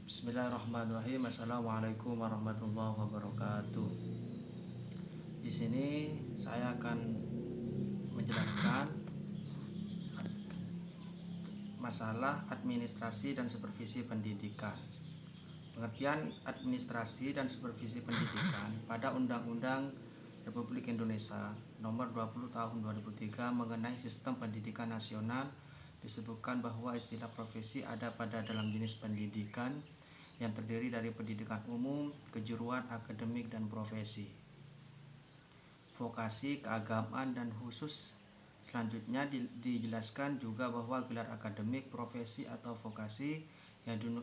Bismillahirrahmanirrahim. Assalamualaikum warahmatullahi wabarakatuh. Di sini saya akan menjelaskan masalah administrasi dan supervisi pendidikan. Pengertian administrasi dan supervisi pendidikan pada Undang-Undang Republik Indonesia Nomor 20 Tahun 2003 mengenai Sistem Pendidikan Nasional disebutkan bahwa istilah profesi ada pada dalam jenis pendidikan yang terdiri dari pendidikan umum, kejuruan, akademik, dan profesi, vokasi, keagamaan, dan khusus. Selanjutnya dijelaskan juga bahwa gelar akademik, profesi, atau vokasi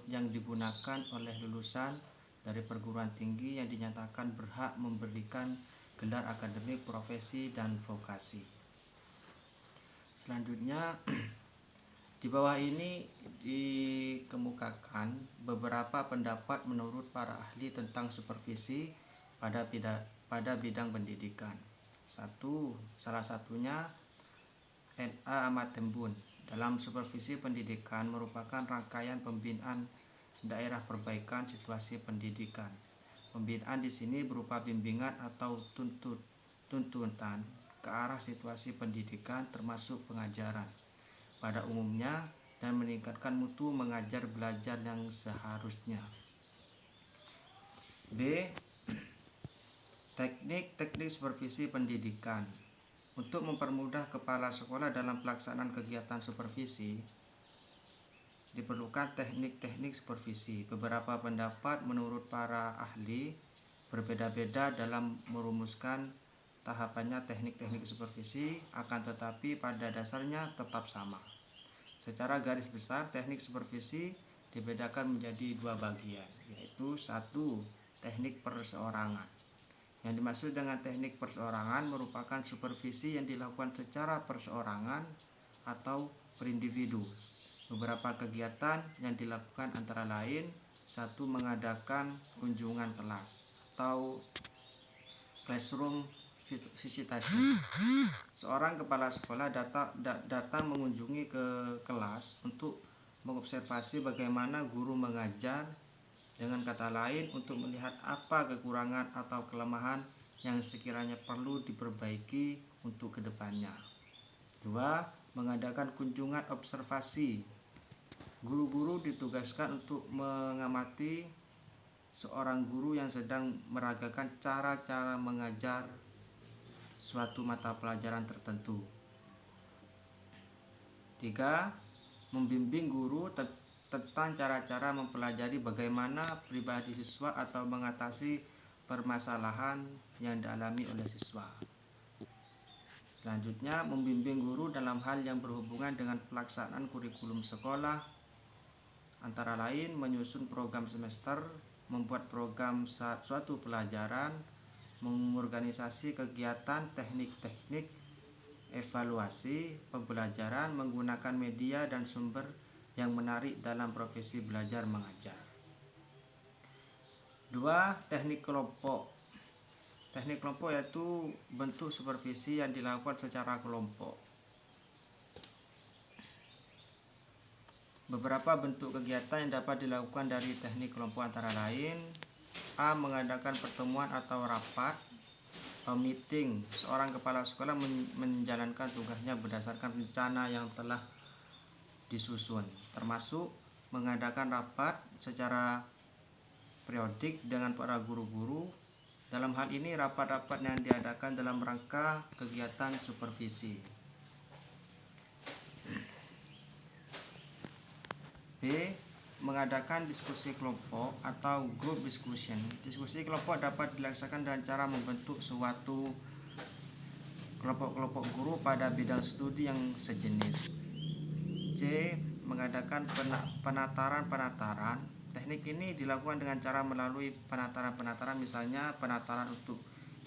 yang digunakan oleh lulusan dari perguruan tinggi yang dinyatakan berhak memberikan gelar akademik, profesi, dan vokasi. Selanjutnya di bawah ini dikemukakan beberapa pendapat menurut para ahli tentang supervisi pada bidang pendidikan. Salah satunya N.A. Ahmad Tembun. Dalam supervisi pendidikan merupakan rangkaian pembinaan daerah perbaikan situasi pendidikan. Pembinaan di sini berupa bimbingan atau tuntutan ke arah situasi pendidikan termasuk pengajaran pada umumnya dan meningkatkan mutu mengajar belajar yang seharusnya. B. Teknik supervisi pendidikan. Untuk mempermudah kepala sekolah dalam pelaksanaan kegiatan supervisi, diperlukan teknik-teknik supervisi. Beberapa pendapat menurut para ahli berbeda-beda dalam merumuskan tahapannya teknik-teknik supervisi, akan tetapi pada dasarnya tetap sama. Secara garis besar, teknik supervisi dibedakan menjadi dua bagian, yaitu satu, teknik perseorangan. Yang dimaksud dengan teknik perseorangan merupakan supervisi yang dilakukan secara perseorangan atau per individu. Beberapa kegiatan yang dilakukan antara lain, satu, mengadakan kunjungan kelas atau classroom visitation. Seorang kepala sekolah datang mengunjungi ke kelas untuk mengobservasi bagaimana guru mengajar, dengan kata lain untuk melihat apa kekurangan atau kelemahan yang sekiranya perlu diperbaiki untuk kedepannya. 2. Mengadakan kunjungan observasi. Guru-guru ditugaskan untuk mengamati seorang guru yang sedang meragakan cara-cara mengajar suatu mata pelajaran tertentu. 3. Membimbing guru tentang cara-cara mempelajari bagaimana pribadi siswa atau mengatasi permasalahan yang dialami oleh siswa. Selanjutnya, membimbing guru dalam hal yang berhubungan dengan pelaksanaan kurikulum sekolah, antara lain menyusun program semester, membuat program suatu pelajaran, mengorganisasi kegiatan, teknik-teknik evaluasi pembelajaran, menggunakan media dan sumber yang menarik dalam profesi belajar mengajar. 2. Teknik kelompok. Teknik kelompok yaitu bentuk supervisi yang dilakukan secara kelompok. Beberapa bentuk kegiatan yang dapat dilakukan dari teknik kelompok antara lain: A. Mengadakan pertemuan atau rapat atau meeting. Seorang kepala sekolah menjalankan tugasnya berdasarkan rencana yang telah disusun, termasuk mengadakan rapat secara periodik dengan para guru-guru. Dalam hal ini, rapat-rapat yang diadakan dalam rangka kegiatan supervisi. B. Mengadakan diskusi kelompok atau group discussion. Diskusi kelompok dapat dilaksanakan dengan cara membentuk suatu kelompok-kelompok guru pada bidang studi yang sejenis. C. Mengadakan penataran. Teknik ini dilakukan dengan cara melalui penataran, misalnya penataran untuk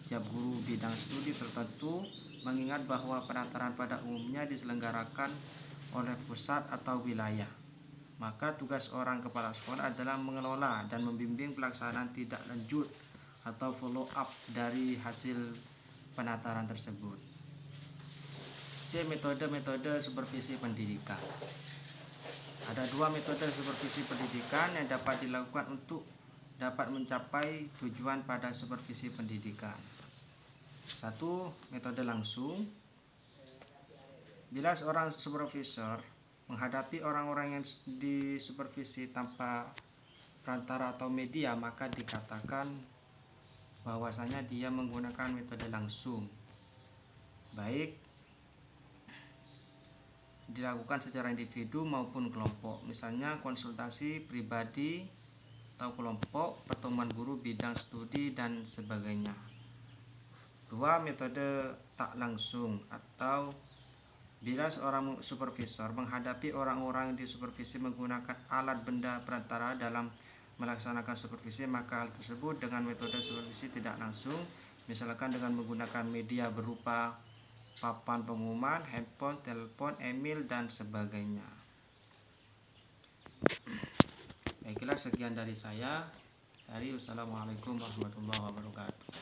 tiap guru bidang studi tertentu, mengingat bahwa penataran pada umumnya diselenggarakan oleh pusat atau wilayah. Maka tugas orang kepala sekolah adalah mengelola dan membimbing pelaksanaan tindak lanjut atau follow up dari hasil penataran tersebut. C. Metode supervisi pendidikan. Ada dua metode supervisi pendidikan yang dapat dilakukan untuk dapat mencapai tujuan pada supervisi pendidikan. Satu, metode langsung. Bila seorang supervisor menghadapi orang-orang yang disupervisi tanpa perantara atau media, maka dikatakan bahwasanya dia menggunakan metode langsung, baik dilakukan secara individu maupun kelompok, misalnya konsultasi pribadi atau kelompok, pertemuan guru bidang studi dan sebagainya. Dua, metode tak langsung, atau bila seorang supervisor menghadapi orang-orang yang disupervisi menggunakan alat benda perantara dalam melaksanakan supervisi, maka hal tersebut dengan metode supervisi tidak langsung, misalkan dengan menggunakan media berupa papan pengumuman, handphone, telepon, email, dan sebagainya. Baiklah, sekian dari saya. Wassalamualaikum warahmatullahi wabarakatuh.